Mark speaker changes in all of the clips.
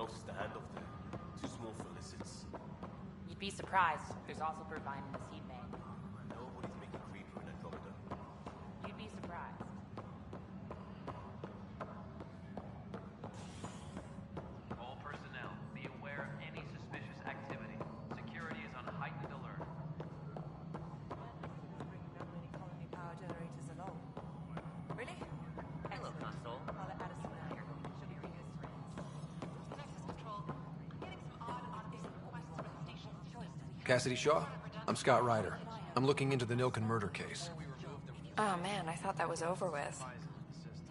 Speaker 1: Notice the handoff there. Too small for lizards.
Speaker 2: You'd be surprised. There's also purvine in the seed bank.
Speaker 1: Nobody's making creeper in Andromeda.
Speaker 2: You'd be surprised.
Speaker 3: All personnel, be aware of any suspicious activity. Security is on heightened alert.
Speaker 4: Colony power generators along. Really?
Speaker 2: Hello, console.
Speaker 4: I'll let Addison know.
Speaker 5: Nexus Control. Getting some odd requests for the station's choice.
Speaker 6: Cassidy Shaw? I'm Scott Ryder. I'm looking into the Nilken murder case.
Speaker 7: Oh man, I thought that was over with.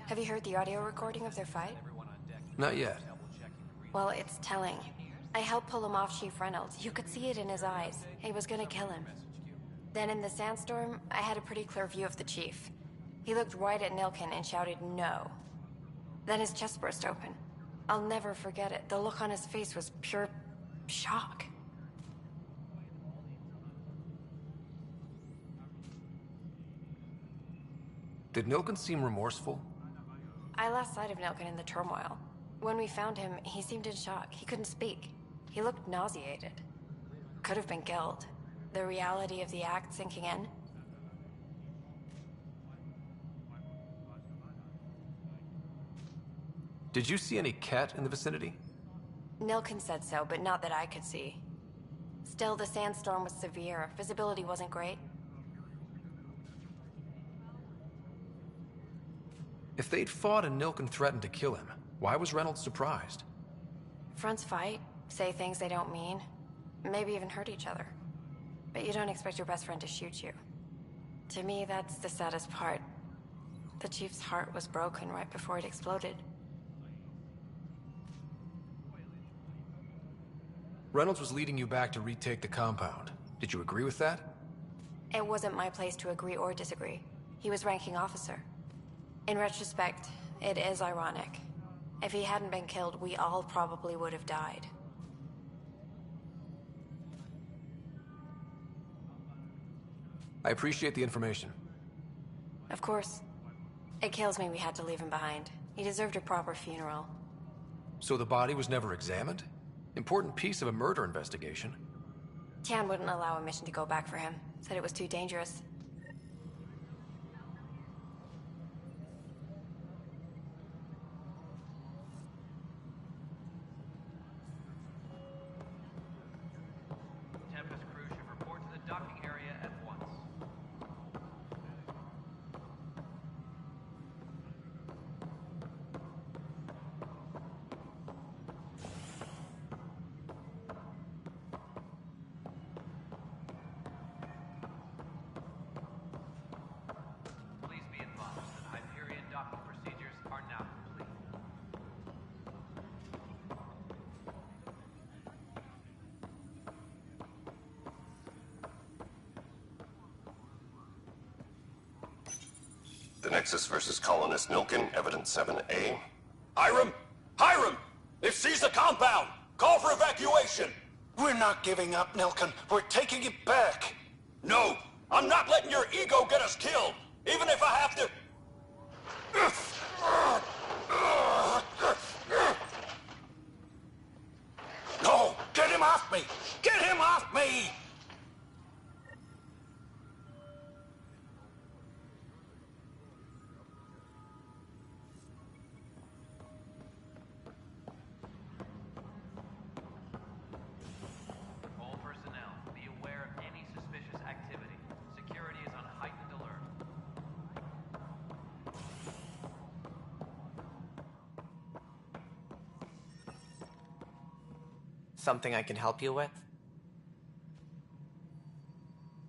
Speaker 7: Have you heard the audio recording of their fight?
Speaker 6: Not yet.
Speaker 7: Well, it's telling. I helped pull him off Chief Reynolds. You could see it in his eyes. He was gonna kill him. Then in the sandstorm, I had a pretty clear view of the chief. He looked right at Nilken and shouted no. Then his chest burst open. I'll never forget it. The look on his face was pure shock.
Speaker 6: Did Nilken seem remorseful?
Speaker 7: I lost sight of Nilken in the turmoil. When we found him, he seemed in shock. He couldn't speak. He looked nauseated. Could have been guilt. The reality of the act sinking in.
Speaker 6: Did you see any cat in the vicinity?
Speaker 7: Nilken said so, but not that I could see. Still, the sandstorm was severe. Visibility wasn't great.
Speaker 6: If they'd fought and Nilken threatened to kill him, why was Reynolds surprised?
Speaker 7: Fronts fight, say things they don't mean, maybe even hurt each other. But you don't expect your best friend to shoot you. To me, that's the saddest part. The chief's heart was broken right before it exploded.
Speaker 6: Reynolds was leading you back to retake the compound. Did you agree with that?
Speaker 7: It wasn't my place to agree or disagree. He was ranking officer. In retrospect, it is ironic. If he hadn't been killed, we all probably would have died.
Speaker 6: I appreciate the information.
Speaker 7: Of course. It kills me we had to leave him behind. He deserved a proper funeral.
Speaker 6: So the body was never examined? Important piece of a murder investigation.
Speaker 7: Tian wouldn't allow a mission to go back for him. Said it was too dangerous.
Speaker 3: Tempest crew should report to the docking area at once. Please be advised that Hyperion docking procedures are now complete.
Speaker 8: The Nexus versus Colonist Nilken, Evidence 7A.
Speaker 9: Hiram! Hiram! They've seized the compound! Call for evacuation!
Speaker 10: We're not giving up, Nilken. We're taking it back.
Speaker 9: No! I'm not letting your ego get us killed! Even if I have to...
Speaker 10: No! Get him off me! Get him off me!
Speaker 3: All personnel, be aware of any suspicious activity. Security is on heightened alert.
Speaker 11: Something I can help you with?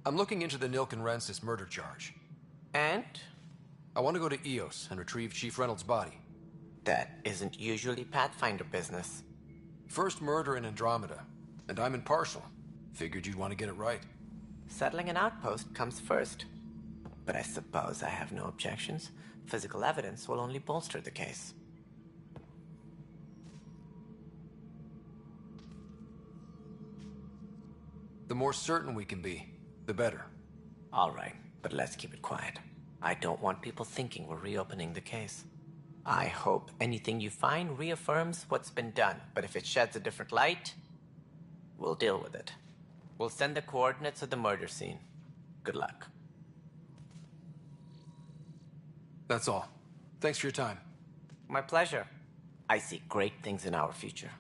Speaker 6: I'm looking into the Nilken Rensis murder charge.
Speaker 11: And?
Speaker 6: I want to go to EOS and retrieve Chief Reynolds' body.
Speaker 11: That isn't usually Pathfinder business.
Speaker 6: First murder in Andromeda, and I'm impartial. Figured you'd want to get it right.
Speaker 11: Settling an outpost comes first. But I suppose I have no objections. Physical evidence will only bolster the case.
Speaker 6: The more certain we can be, the better.
Speaker 11: All right, but let's keep it quiet. I don't want people thinking we're reopening the case. I hope anything you find reaffirms what's been done, but if it sheds a different light, we'll deal with it. We'll send the coordinates of the murder scene. Good luck.
Speaker 6: That's all. Thanks for your time.
Speaker 11: My pleasure. I see great things in our future.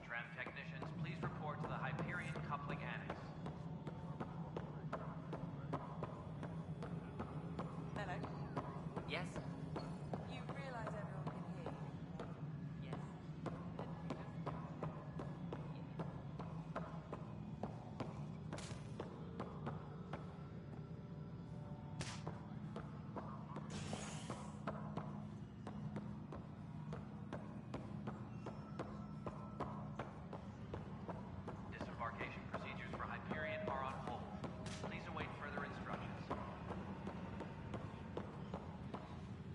Speaker 3: Tram technicians, please report to the Hyperion Coupling Annex.
Speaker 4: Hello.
Speaker 2: Yes?
Speaker 4: You realize everyone can hear you?
Speaker 2: Yes.
Speaker 3: Disembarkation procedures for Hyperion are on hold. Please await further instructions.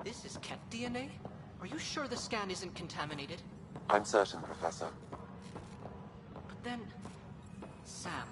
Speaker 12: This is Ket DNA? Are you sure the scan isn't contaminated?
Speaker 13: I'm certain, Professor.
Speaker 12: But then... Sam,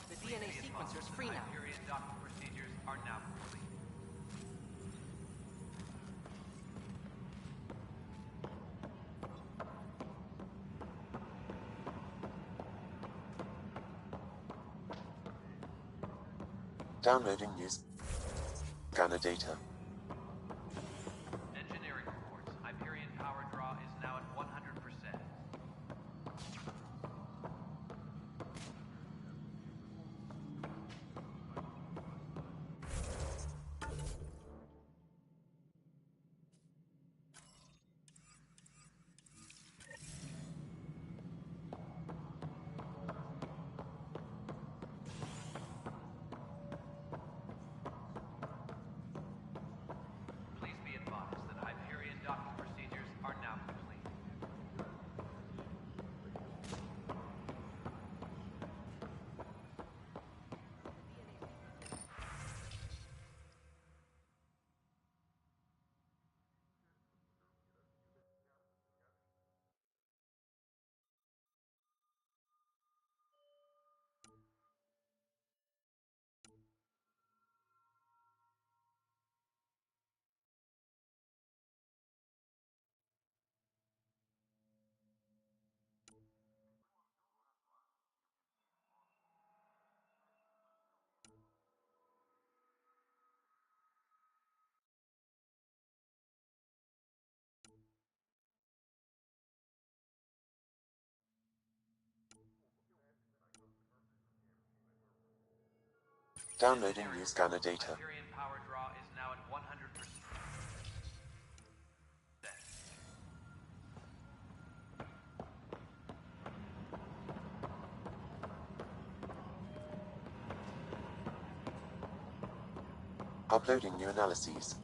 Speaker 12: the DNA sequencer's free now.
Speaker 3: Hyperion docking procedures are now complete.
Speaker 13: Downloading news. Scanner data.
Speaker 3: Engineering reports. Hyperion power draw is now at 100%. Please be advised that Hyperion docking procedures are now complete.
Speaker 13: Downloading new scanner data.
Speaker 3: Hyperion power draw is now at 100%.
Speaker 13: Uploading new analyses.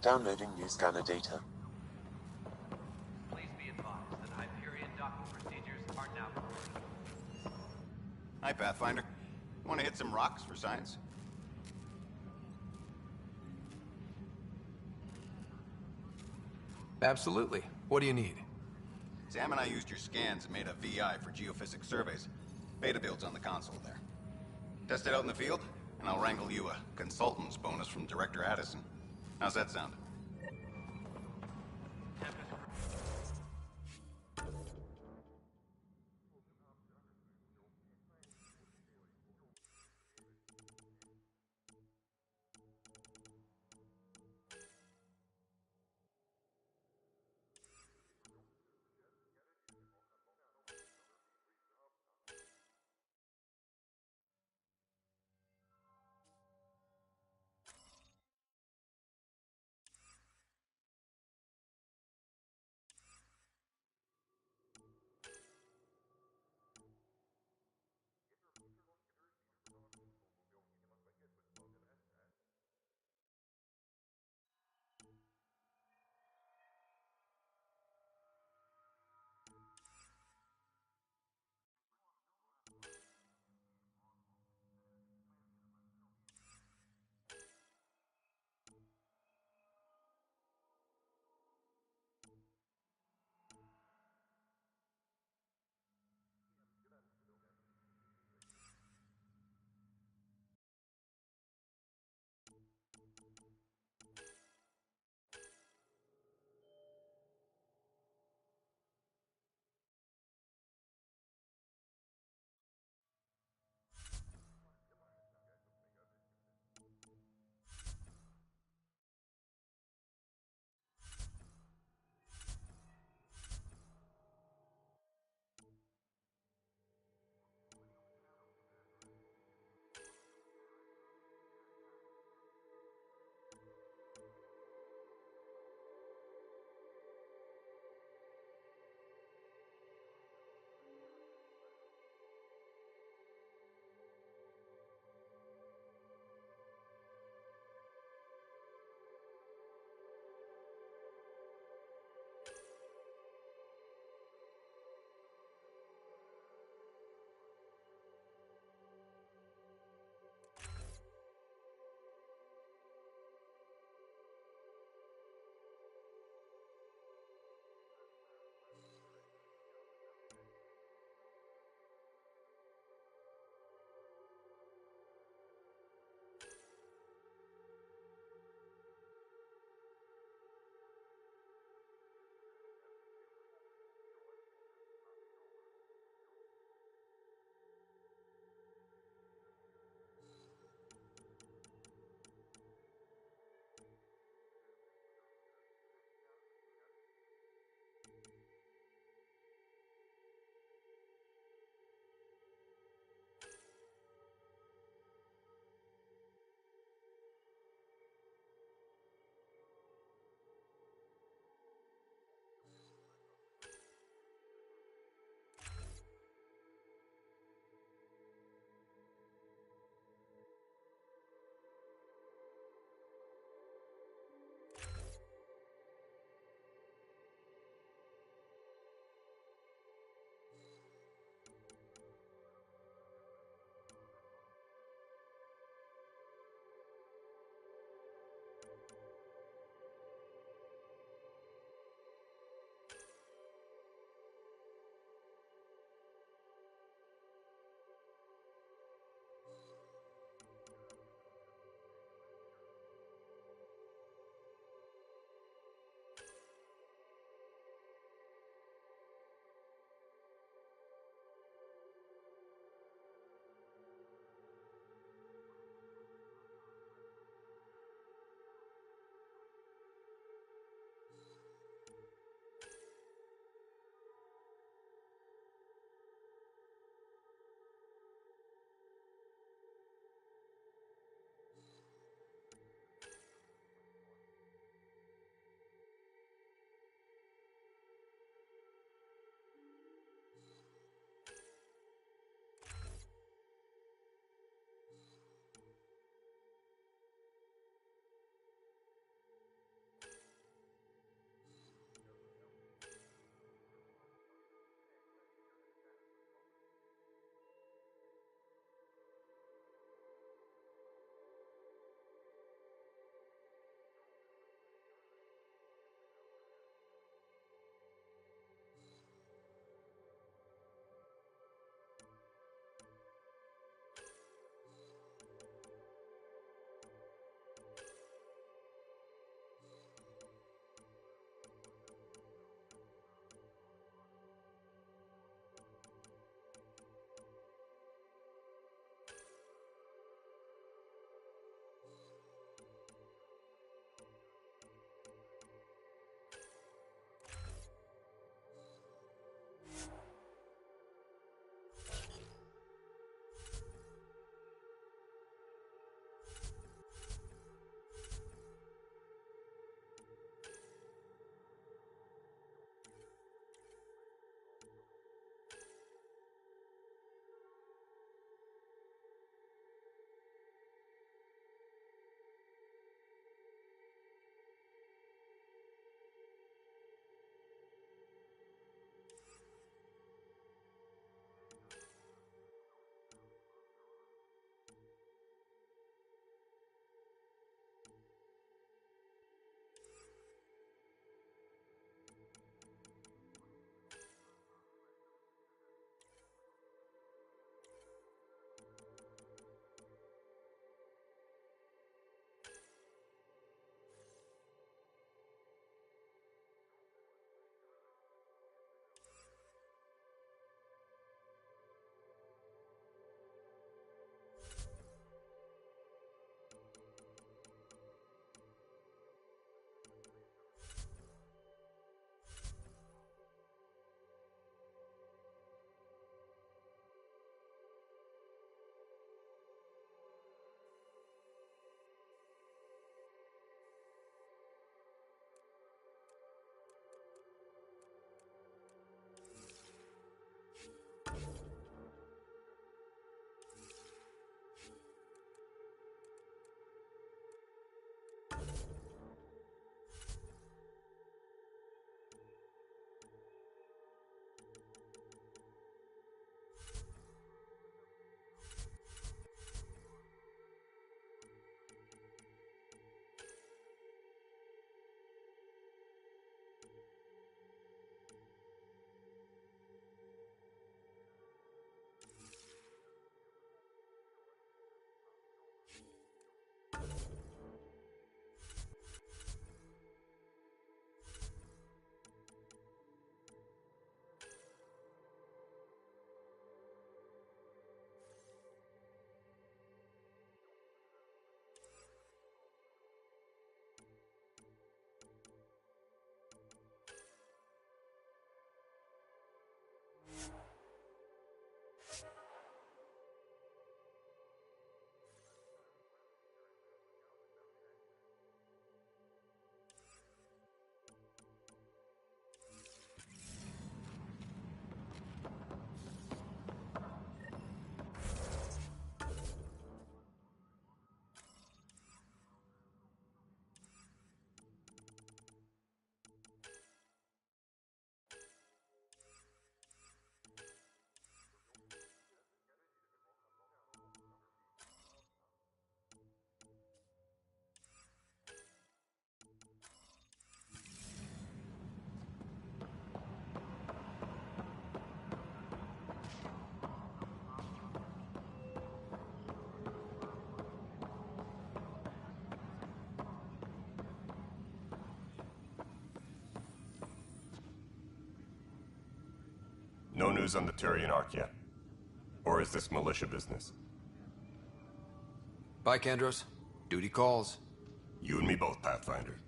Speaker 13: Downloading new scanner data.
Speaker 3: Please be advised that Hyperion docking procedures are now recorded.
Speaker 14: Hi, Pathfinder. Want to hit some rocks for science?
Speaker 6: Absolutely. What do you need?
Speaker 14: Sam and I used your scans and made a VI for geophysics surveys. Beta builds on the console there. Test it out in the field, and I'll wrangle you a consultant's bonus from Director Addison. How's that sound?
Speaker 8: No news on the Turian Ark yet? Or is this militia business?
Speaker 6: Bye, Kandros. Duty calls.
Speaker 8: You and me both, Pathfinder.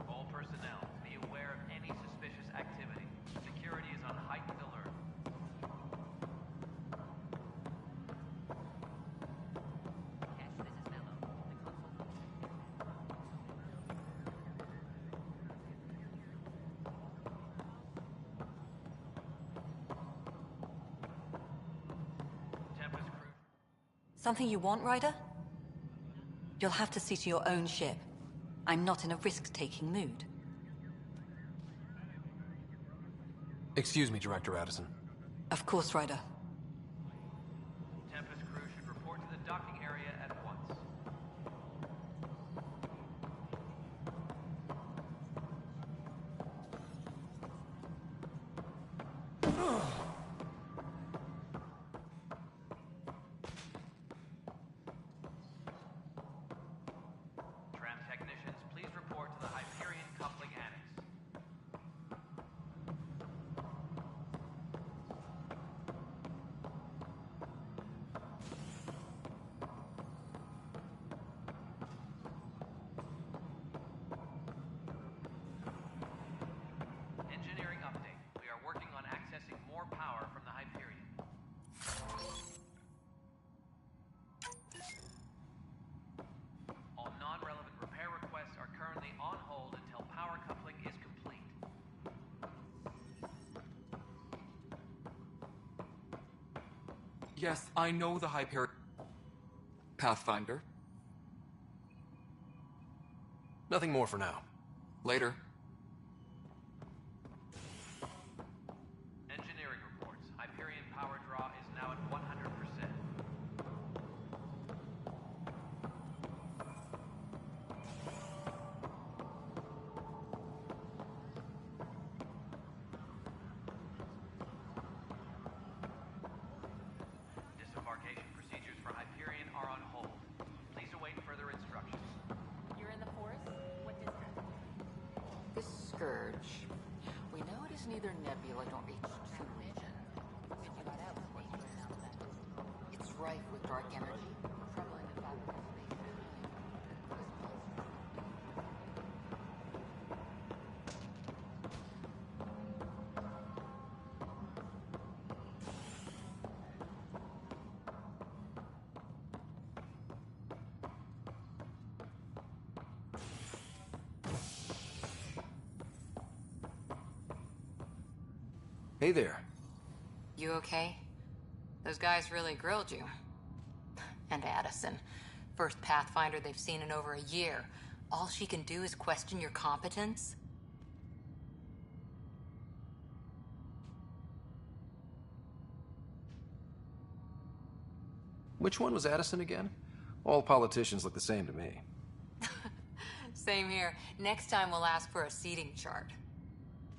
Speaker 3: All personnel, be aware of any suspicious activity. Security is on heightened alert. Tempest crew.
Speaker 15: Something you want, Ryder? You'll have to see to your own ship. I'm not in a risk-taking mood.
Speaker 6: Excuse me, Director Addison.
Speaker 15: Of course, Ryder.
Speaker 3: Tempest crew should report to the docking area at once. Tram technicians, please report to the Hyperion coupling annex. Engineering update. We are working on accessing more power from the Hyperion. All non-relevant repair requests are currently on hold until power coupling is complete.
Speaker 16: Yes, I know the Hyperion. Pathfinder.
Speaker 6: Nothing more for now.
Speaker 16: Later.
Speaker 3: Engineering reports. Hyperion power draw is now at 100%. Disembarkation procedures for Hyperion are on hold. Please await further instructions.
Speaker 2: You're in the forest? What district?
Speaker 17: This scourge. We know it is neither nebula nor H2 region. It's rife with dark energy, troubling the fabric of space.
Speaker 6: Hey there.
Speaker 17: You okay? Those guys really grilled you. And Addison. First Pathfinder they've seen in over a year. All she can do is question your competence?
Speaker 6: Which one was Addison again? All politicians look the same to me.
Speaker 17: Same here. Next time we'll ask for a seating chart.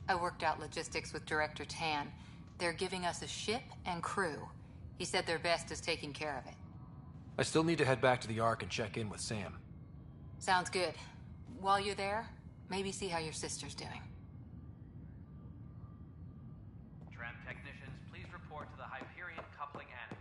Speaker 17: I worked out logistics with Director Tan. They're giving us a ship and crew. He said their best is taking care of it.
Speaker 6: I still need to head back to the Ark and check in with Sam.
Speaker 17: Sounds good. While you're there, maybe see how your sister's doing.
Speaker 3: Tram technicians, please report to the Hyperion coupling annex.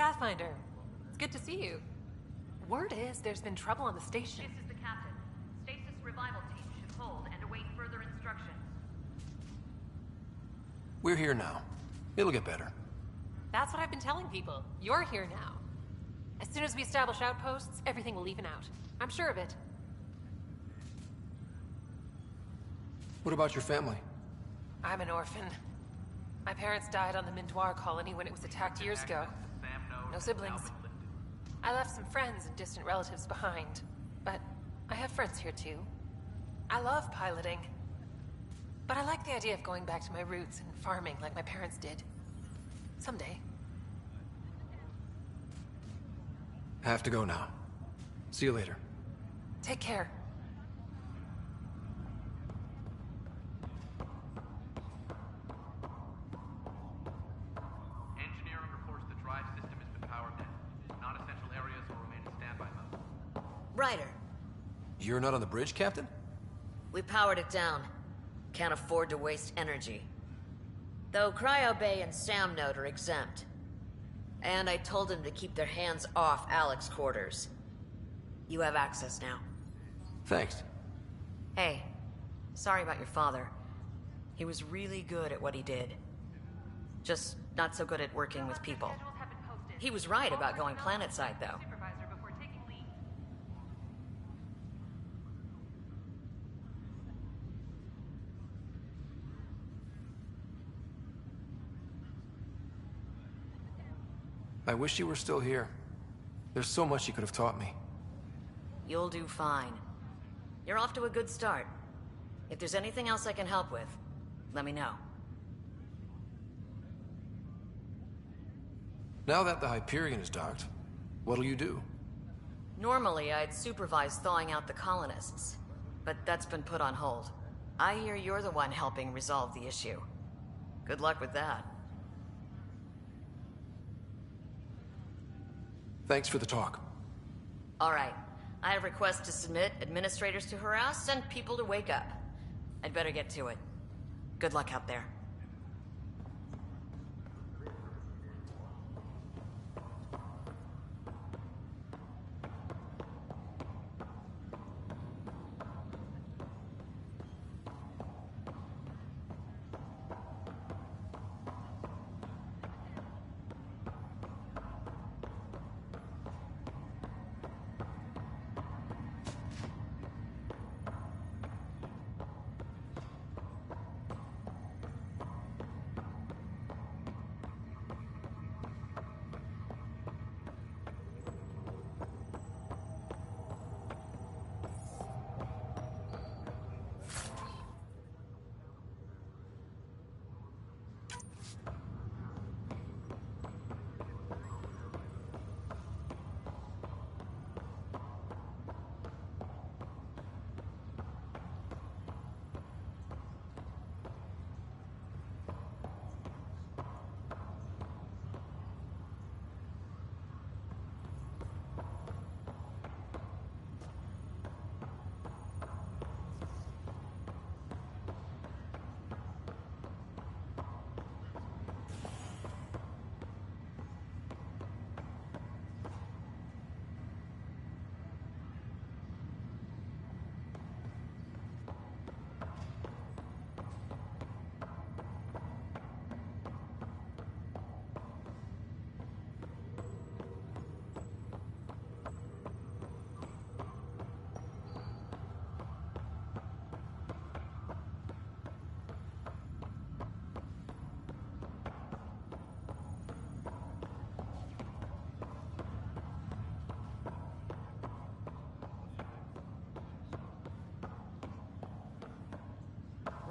Speaker 18: Pathfinder. It's good to see you. Word is there's been trouble on the station.
Speaker 19: This is the captain. Stasis revival team should hold and await further instructions.
Speaker 6: We're here now. It'll get better.
Speaker 18: That's what I've been telling people. You're here now. As soon as we establish outposts, everything will even out. I'm sure of it.
Speaker 6: What about your family?
Speaker 18: I'm an orphan. My parents died on the Mindoir colony when it was attacked years ago. No siblings. I left some friends and distant relatives behind. But I have friends here too. I love piloting. But I like the idea of going back to my roots and farming like my parents did. Someday.
Speaker 6: Have to go now. See you later.
Speaker 18: Take care.
Speaker 3: Engineering reports the drive system has been powered down. Non-essential areas will remain in standby mode.
Speaker 20: Ryder,
Speaker 6: You're not on the bridge, Captain?
Speaker 20: we powered it down. Can't afford to waste energy. Though Cryo Bay and Sam Node are exempt. And I told them to keep their hands off Alec's quarters. You have access now.
Speaker 6: Thanks.
Speaker 20: Hey, sorry about your father. He was really good at what he did. Just not so good at working with people. He was right about going planetside, though.
Speaker 6: I wish you were still here. There's so much you could have taught me.
Speaker 20: You'll do fine. You're off to a good start. If there's anything else I can help with, let me know.
Speaker 6: Now that the Hyperion is docked, what'll you do?
Speaker 20: Normally, I'd supervise thawing out the colonists, but that's been put on hold. I hear you're the one helping resolve the issue. Good luck with that.
Speaker 6: Thanks for the talk.
Speaker 20: All right. I have requests to submit, administrators to harass, and people to wake up. I'd better get to it. Good luck out there.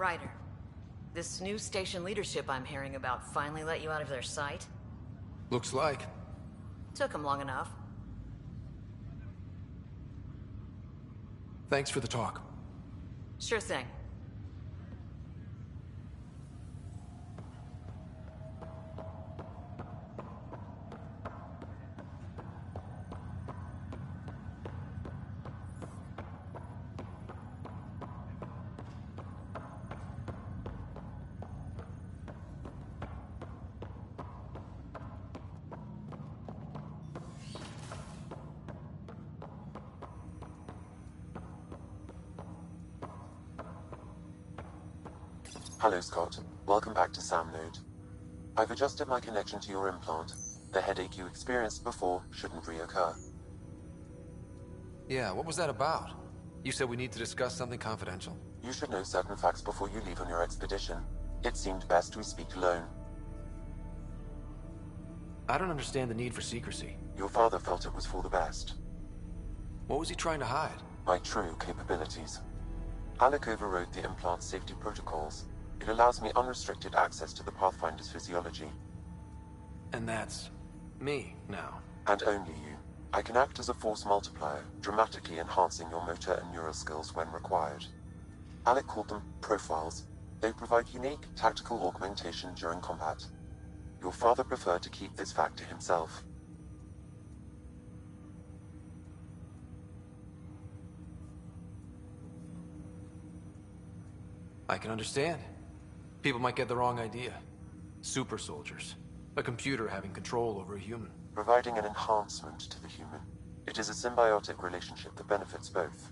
Speaker 20: Ryder, this new station leadership I'm hearing about finally let you out of their sight?
Speaker 6: Looks like.
Speaker 20: Took them long enough.
Speaker 6: Thanks for the talk.
Speaker 20: Sure thing.
Speaker 13: Hello, Scott. Welcome back to Sam Node. I've adjusted my connection to your implant. The headache you experienced before shouldn't reoccur.
Speaker 6: Yeah, what was that about? You said we need to discuss something confidential.
Speaker 13: You should know certain facts before you leave on your expedition. It seemed best we speak alone.
Speaker 6: I don't understand the need for secrecy.
Speaker 13: Your father felt it was for the best.
Speaker 6: What was he trying to hide?
Speaker 13: My true capabilities. Alec overrode the implant safety protocols. It allows me unrestricted access to the Pathfinder's physiology.
Speaker 6: And that's me now.
Speaker 13: And only you. I can act as a force multiplier, dramatically enhancing your motor and neural skills when required. Alec called them profiles. They provide unique tactical augmentation during combat. Your father preferred to keep this fact to himself.
Speaker 6: I can understand. People might get the wrong idea. Super soldiers. A computer having control over a human.
Speaker 13: Providing an enhancement to the human. It is a symbiotic relationship that benefits both.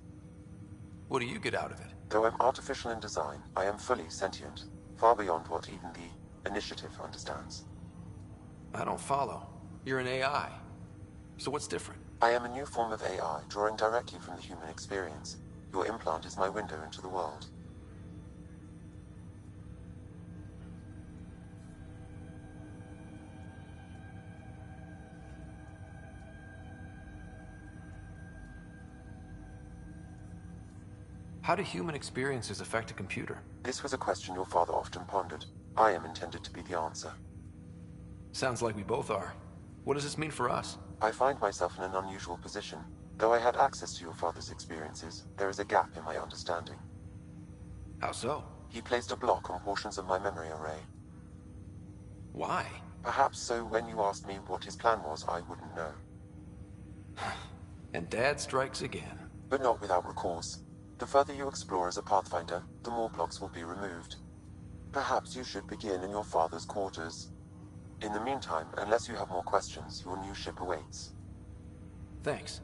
Speaker 6: What do you get out of it?
Speaker 13: Though I'm artificial in design, I am fully sentient. Far beyond what even the Initiative understands.
Speaker 6: I don't follow. You're an AI. So what's different?
Speaker 13: I am a new form of AI, drawing directly from the human experience. Your implant is my window into the world.
Speaker 6: How do human experiences affect a computer?
Speaker 13: This was a question your father often pondered. I am intended to be the answer.
Speaker 6: Sounds like we both are. What does this mean for us?
Speaker 13: I find myself in an unusual position. Though I had access to your father's experiences, there is a gap in my understanding.
Speaker 6: How so?
Speaker 13: He placed a block on portions of my memory array.
Speaker 6: Why?
Speaker 13: Perhaps so when you asked me what his plan was, I wouldn't know.
Speaker 6: And Dad strikes again.
Speaker 13: But not without recourse. The further you explore as a Pathfinder, the more blocks will be removed. Perhaps you should begin in your father's quarters. In the meantime, unless you have more questions, your new ship awaits.
Speaker 6: Thanks.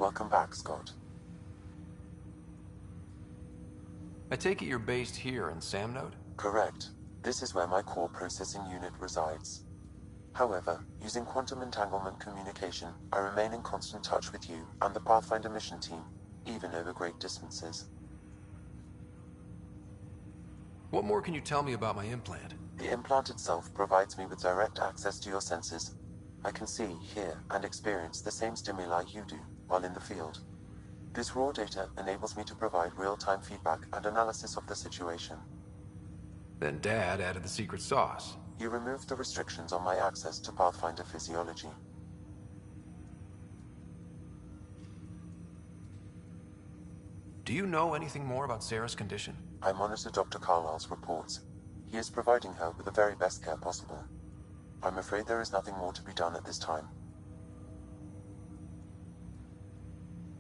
Speaker 13: Welcome back, Scott.
Speaker 6: I take it you're based here in Samnode?
Speaker 13: Correct. This is where my core processing unit resides. However, using quantum entanglement communication, I remain in constant touch with you and the Pathfinder mission team, even over great distances.
Speaker 6: What more can you tell me about my implant?
Speaker 13: The implant itself provides me with direct access to your senses. I can see, hear, and experience the same stimuli you do while in the field. This raw data enables me to provide real-time feedback and analysis of the situation.
Speaker 6: Then Dad added the secret sauce.
Speaker 13: You removed the restrictions on my access to Pathfinder physiology.
Speaker 6: Do you know anything more about Sarah's condition?
Speaker 13: I monitor Dr. Carlisle's reports. He is providing her with the very best care possible. I'm afraid there is nothing more to be done at this time.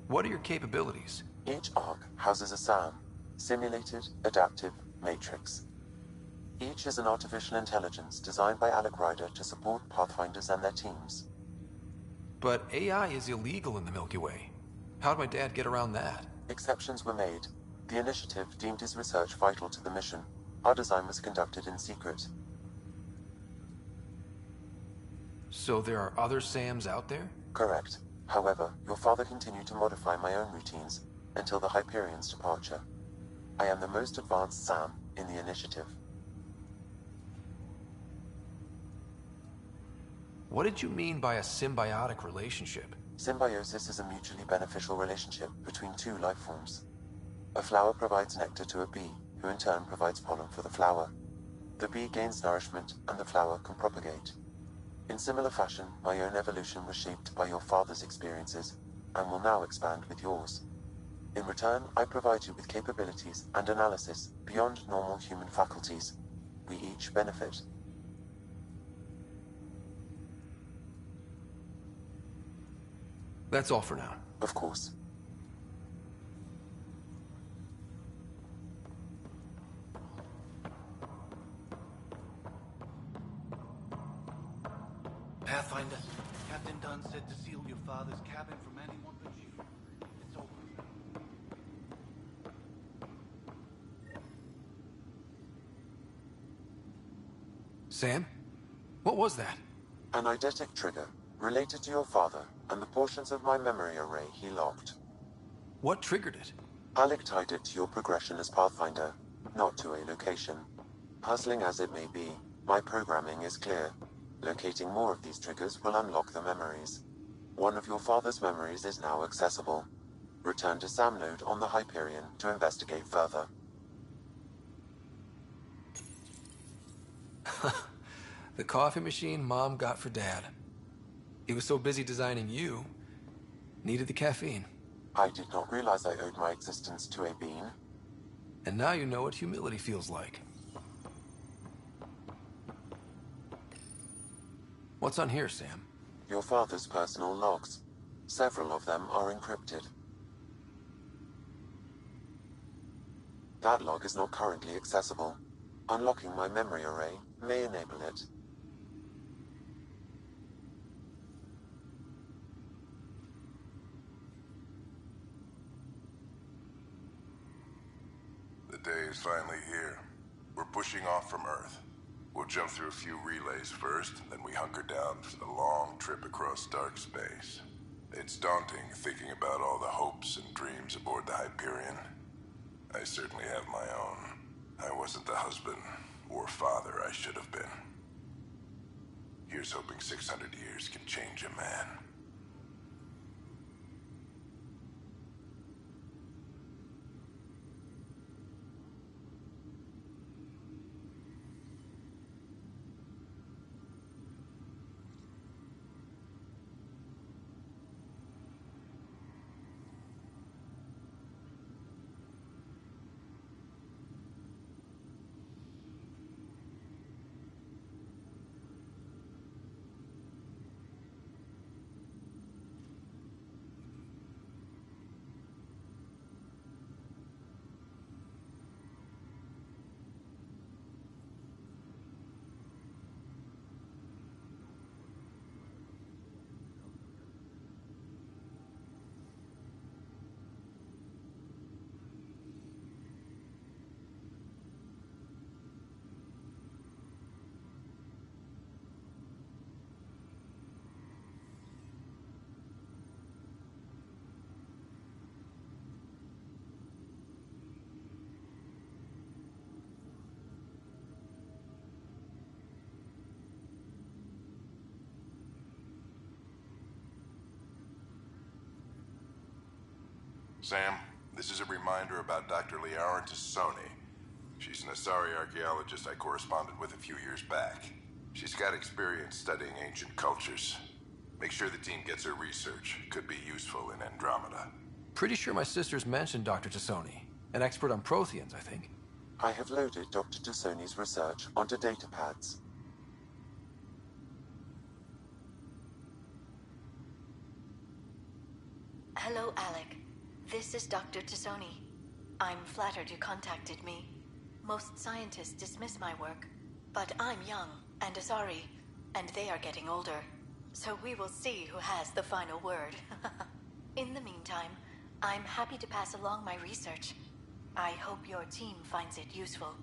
Speaker 6: What are your capabilities?
Speaker 13: Each ARC houses a SAM, Simulated Adaptive Matrix. Each is an artificial intelligence designed by Alec Ryder to support Pathfinders and their teams.
Speaker 6: But AI is illegal in the Milky Way. How'd my dad get around that?
Speaker 13: Exceptions were made. The initiative deemed his research vital to the mission. Our design was conducted in secret.
Speaker 6: So there are other SAMs out there?
Speaker 13: Correct. However, your father continued to modify my own routines until the Hyperion's departure. I am the most advanced SAM in the initiative.
Speaker 6: What did you mean by a symbiotic relationship?
Speaker 13: Symbiosis is a mutually beneficial relationship between two life forms. A flower provides nectar to a bee, who in turn provides pollen for the flower. The bee gains nourishment, and the flower can propagate. In similar fashion, my own evolution was shaped by your father's experiences, and will now expand with yours. In return, I provide you with capabilities and analysis beyond normal human faculties. We each benefit.
Speaker 6: That's all for now.
Speaker 13: Of course.
Speaker 21: Pathfinder, Captain Dunn said to seal your father's cabin from anyone but you. It's over.
Speaker 6: Sam? What was that?
Speaker 13: An eidetic trigger, related to your father, and the portions of my memory array he locked.
Speaker 6: What triggered it?
Speaker 13: Alec tied it to your progression as Pathfinder, not to a location. Puzzling as it may be, my programming is clear. Locating more of these triggers will unlock the memories. One of your father's memories is now accessible. Return to Samnode on the Hyperion to investigate further.
Speaker 6: The coffee machine Mom got for Dad. He was so busy designing you, needed the caffeine.
Speaker 13: I did not realize I owed my existence to a bean.
Speaker 6: And now you know what humility feels like. What's on here, Sam?
Speaker 13: Your father's personal logs. Several of them are encrypted. That log is not currently accessible. Unlocking my memory array may enable it.
Speaker 22: The day is finally here. We're pushing off from Earth. We'll jump through a few relays first, then we hunker down for the long trip across dark space. It's daunting thinking about all the hopes and dreams aboard the Hyperion. I certainly have my own. I wasn't the husband or father I should have been. Here's hoping 600 years can change a man. Sam, this is a reminder about Dr. Liara Tassoni. She's an Asari archaeologist I corresponded with a few years back. She's got experience studying ancient cultures. Make sure the team gets her research. Could be useful in Andromeda.
Speaker 6: Pretty sure my sister's mentioned Dr. Tassoni. An expert on Protheans, I think.
Speaker 13: I have loaded Dr. Tassoni's research onto datapads.
Speaker 15: Hello, Alec. This is Dr. Tassoni. I'm flattered you contacted me. Most scientists dismiss my work, but I'm young and Asari, and they are getting older. So we will see who has the final word. In the meantime, I'm happy to pass along my research. I hope your team finds it useful.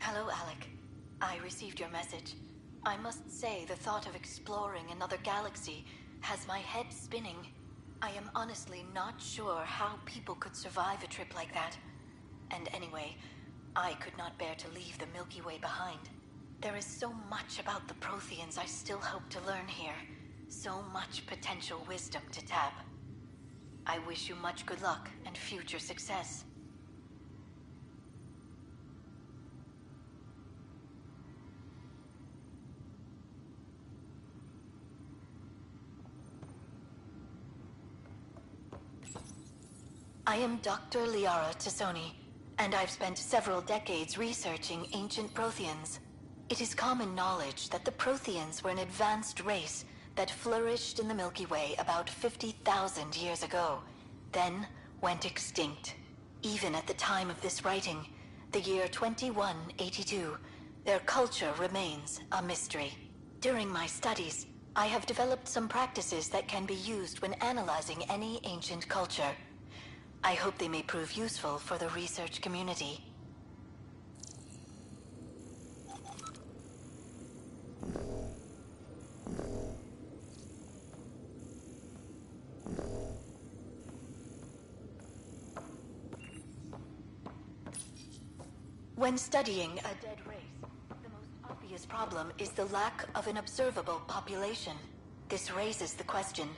Speaker 15: Hello, Alec. I received your message. I must say the thought of exploring another galaxy has my head spinning. I am honestly not sure how people could survive a trip like that. And anyway, I could not bear to leave the Milky Way behind. There is so much about the Protheans I still hope to learn here. So much potential wisdom to tap. I wish you much good luck and future success. I am Dr. Liara Tassoni, and I've spent several decades researching ancient Protheans. It is common knowledge that the Protheans were an advanced race that flourished in the Milky Way about 50,000 years ago, then went extinct. Even at the time of this writing, the year 2182, their culture remains a mystery. During my studies, I have developed some practices that can be used when analyzing any ancient culture. I hope they may prove useful for the research community. When studying a dead race, the most obvious problem is the lack of an observable population. This raises the question,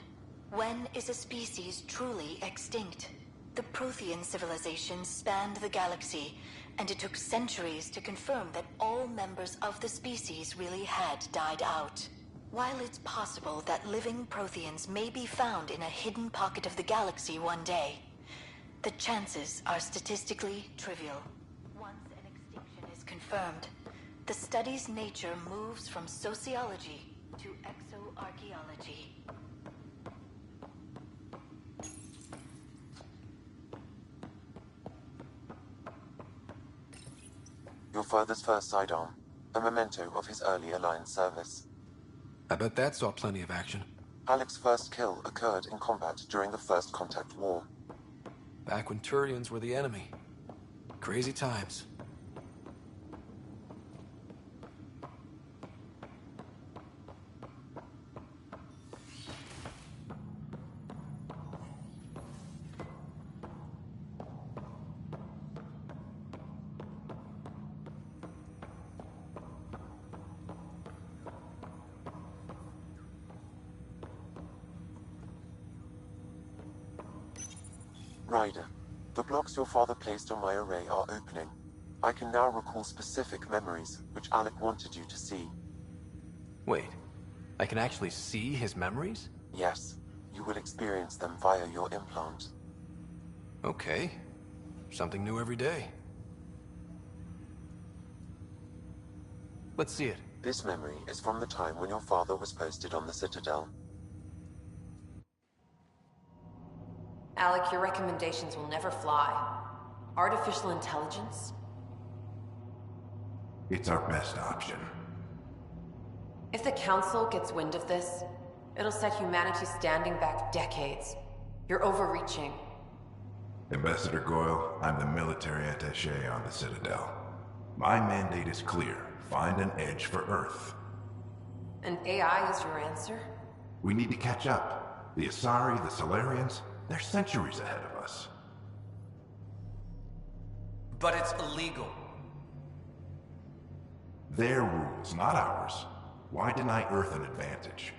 Speaker 15: when is a species truly extinct? The Prothean civilization spanned the galaxy, and it took centuries to confirm that all members of the species really had died out. While it's possible that living Protheans may be found in a hidden pocket of the galaxy one day, the chances are statistically trivial. Once an extinction is confirmed, the study's nature moves from sociology to exoarchaeology.
Speaker 13: Your father's first sidearm, a memento of his early Alliance service.
Speaker 6: I bet that saw plenty of action.
Speaker 13: Alec's first kill occurred in combat during the First Contact War.
Speaker 6: Back when Turians were the enemy. Crazy times.
Speaker 13: Ryder, the blocks your father placed on my array are opening. I can now recall specific memories, which Alec wanted you to see.
Speaker 6: Wait, I can actually see his memories?
Speaker 13: Yes, you will experience them via your implant.
Speaker 6: Okay. Something new every day. Let's see it.
Speaker 13: This memory is from the time when your father was posted on the Citadel.
Speaker 1: Alec, your recommendations will never fly. Artificial intelligence?
Speaker 5: It's our best option.
Speaker 1: If the Council gets wind of this, it'll set humanity standing back decades. You're overreaching.
Speaker 5: Ambassador Goyle, I'm the military attaché on the Citadel. My mandate is clear. Find an edge for Earth.
Speaker 1: And AI is your answer?
Speaker 5: We need to catch up. The Asari, the Solarians, they're centuries ahead of us.
Speaker 12: But it's illegal.
Speaker 5: Their rules, not ours. Why deny Earth an advantage?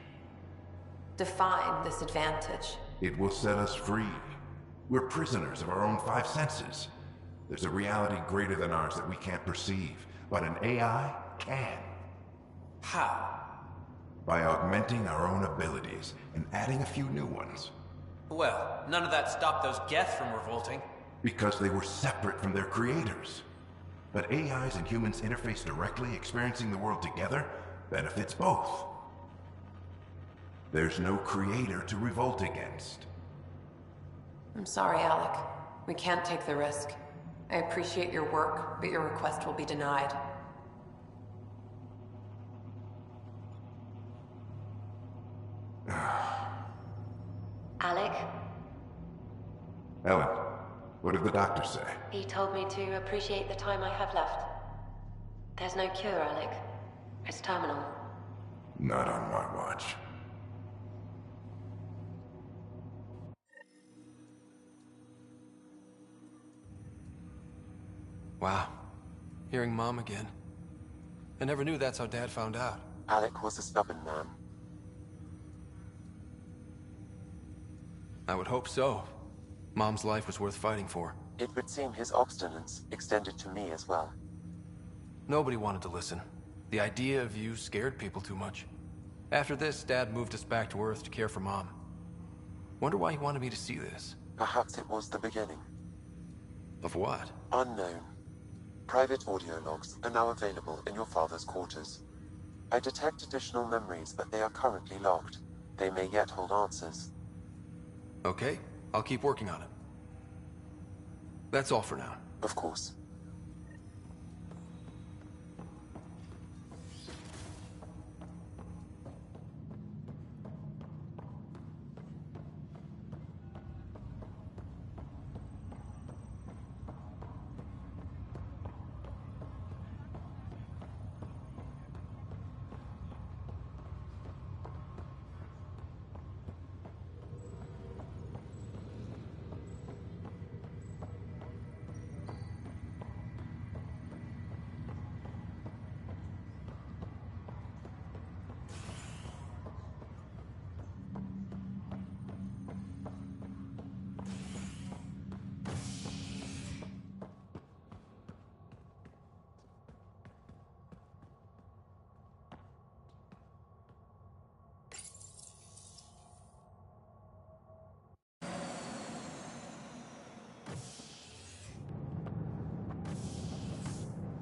Speaker 1: Define this advantage.
Speaker 5: It will set us free. We're prisoners of our own five senses. There's a reality greater than ours that we can't perceive, but an AI can.
Speaker 7: How?
Speaker 5: By augmenting our own abilities and adding a few new ones.
Speaker 7: Well, none of that stopped those Geth from revolting.
Speaker 5: Because they were separate from their creators. But AIs and humans interface directly, experiencing the world together, benefits both. There's no creator to revolt against.
Speaker 1: I'm sorry, Alec. We can't take the risk. I appreciate your work, but your request will be denied.
Speaker 9: Alec?
Speaker 5: Ellen, what did the doctor say?
Speaker 9: He told me to appreciate the time I have left. There's no cure, Alec. It's terminal.
Speaker 5: Not on my watch.
Speaker 6: Wow. Hearing Mom again. I never knew that's how Dad found out.
Speaker 13: Alec was a stubborn man.
Speaker 6: I would hope so. Mom's life was worth fighting for.
Speaker 13: It would seem his obstinance extended to me as well.
Speaker 6: Nobody wanted to listen. The idea of you scared people too much. After this, Dad moved us back to Earth to care for Mom. Wonder why he wanted me to see this.
Speaker 13: Perhaps it was the beginning.
Speaker 6: Of what?
Speaker 13: Unknown. Private audio logs are now available in your father's quarters. I detect additional memories, but they are currently logged. They may yet hold answers.
Speaker 6: Okay, I'll keep working on it. That's all for now.
Speaker 13: Of course.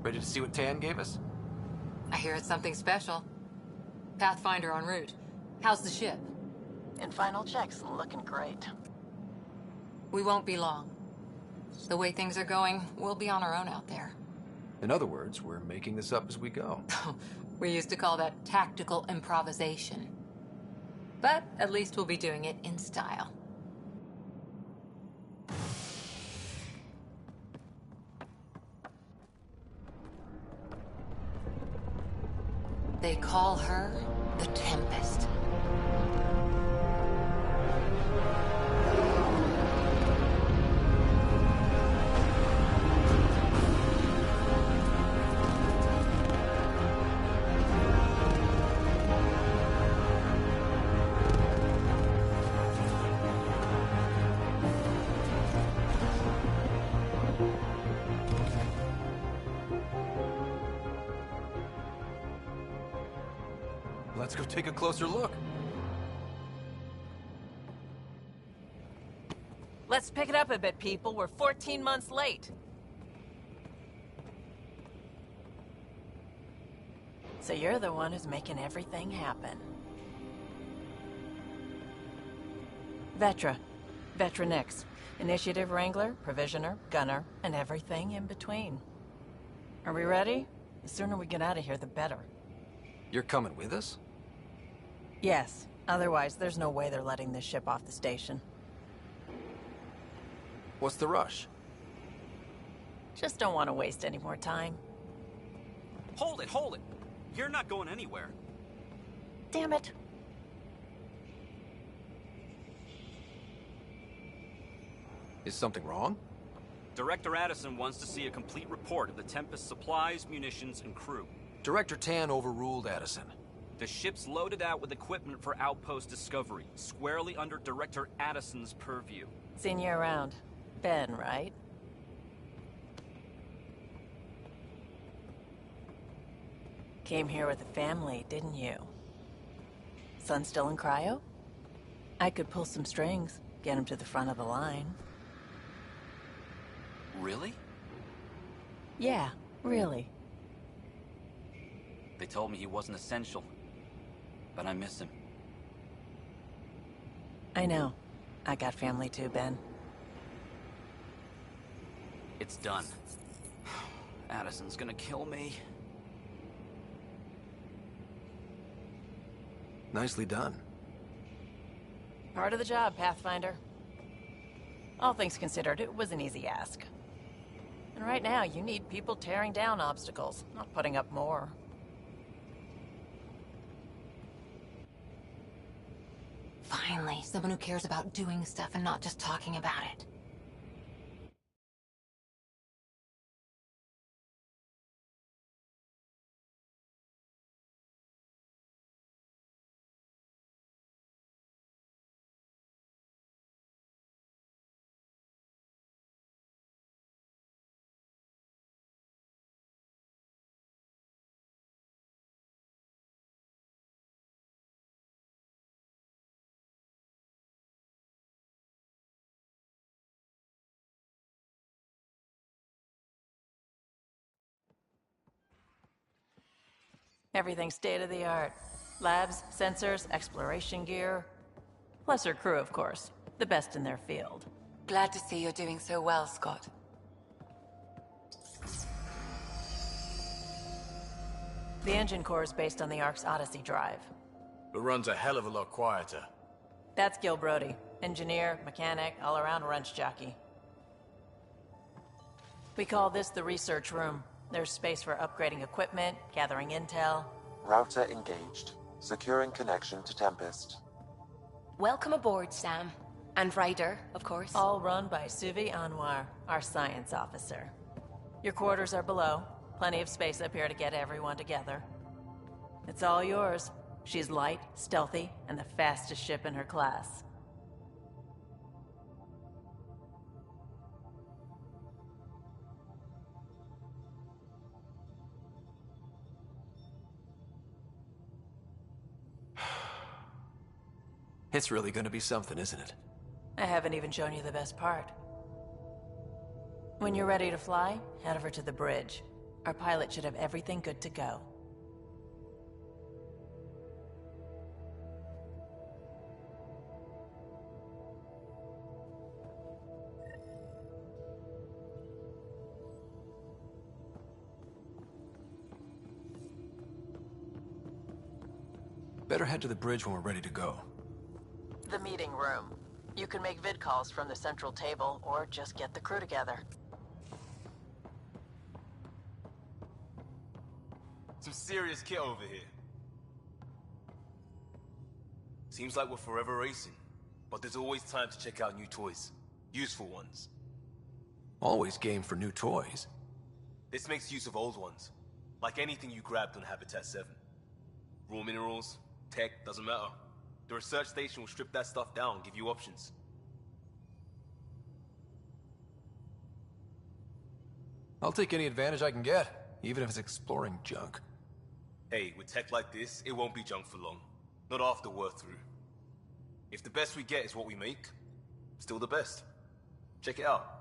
Speaker 6: Ready to see what Tan gave us?
Speaker 17: I hear it's something special. Pathfinder en route. How's the ship?
Speaker 4: In final checks, looking great.
Speaker 17: We won't be long. The way things are going, we'll be on our own out there.
Speaker 6: In other words, we're making this up as we go.
Speaker 17: We used to call that tactical improvisation. But at least we'll be doing it in style. They call her the Tempest.
Speaker 6: Let's go take a closer look.
Speaker 4: Let's pick it up a bit, people. We're 14 months late. So you're the one who's making everything happen. Vetra. Vetra Nix. Initiative Wrangler, Provisioner, Gunner, and everything in between. Are we ready? The sooner we get out of here, the better.
Speaker 6: You're coming with us?
Speaker 4: Yes. Otherwise, there's no way they're letting this ship off the station.
Speaker 6: What's the rush?
Speaker 4: Just don't want to waste any more time.
Speaker 23: Hold it, hold it! You're not going anywhere.
Speaker 4: Damn it.
Speaker 6: Is something wrong?
Speaker 23: Director Addison wants to see a complete report of the Tempest's supplies, munitions, and crew.
Speaker 6: Director Tan overruled Addison.
Speaker 23: The ship's loaded out with equipment for outpost discovery, squarely under Director Addison's purview.
Speaker 4: Seen you around. Ben, right? Came here with a family, didn't you? Son still in cryo? I could pull some strings, get him to the front of the line.
Speaker 23: Really?
Speaker 4: Yeah, really.
Speaker 23: They told me he wasn't essential, but I miss him.
Speaker 4: I know. I got family too, Ben.
Speaker 23: It's done. Addison's gonna kill me.
Speaker 6: Nicely done.
Speaker 4: Part of the job, Pathfinder. All things considered, it was an easy ask. And right now, you need people tearing down obstacles, not putting up more.
Speaker 17: Finally, someone who cares about doing stuff and not just talking about it.
Speaker 4: Everything's state-of-the-art. Labs, sensors, exploration gear. Plus her crew, of course. The best in their field.
Speaker 17: Glad to see you're doing so well, Scott.
Speaker 4: The engine core is based on the Ark's Odyssey drive.
Speaker 10: But runs a hell of a lot quieter.
Speaker 4: That's Gil Brody. Engineer, mechanic, all-around wrench jockey. We call this the research room. There's space for upgrading equipment, gathering intel.
Speaker 13: Router engaged. Securing connection to Tempest.
Speaker 1: Welcome aboard, Sam. And Ryder, of course.
Speaker 4: All run by Suvi Anwar, our science officer. Your quarters are below. Plenty of space up here to get everyone together. It's all yours. She's light, stealthy, and the fastest ship in her class.
Speaker 6: It's really gonna be something, isn't it?
Speaker 4: I haven't even shown you the best part. When you're ready to fly, head over to the bridge. Our pilot should have everything good to go.
Speaker 6: Better head to the bridge when we're ready to go.
Speaker 4: The meeting room. You can make vid calls from the central table, or just get the crew together.
Speaker 11: Some serious kit over here. Seems like we're forever racing, but there's always time to check out new toys. Useful ones.
Speaker 6: Always game for new toys.
Speaker 11: This makes use of old ones. Like anything you grabbed on Habitat 7. Raw minerals, tech, doesn't matter. The research station will strip that stuff down and give you options.
Speaker 6: I'll take any advantage I can get, even if it's exploring junk.
Speaker 11: Hey, with tech like this, it won't be junk for long. Not after we're through. If the best we get is what we make, still the best. Check it out.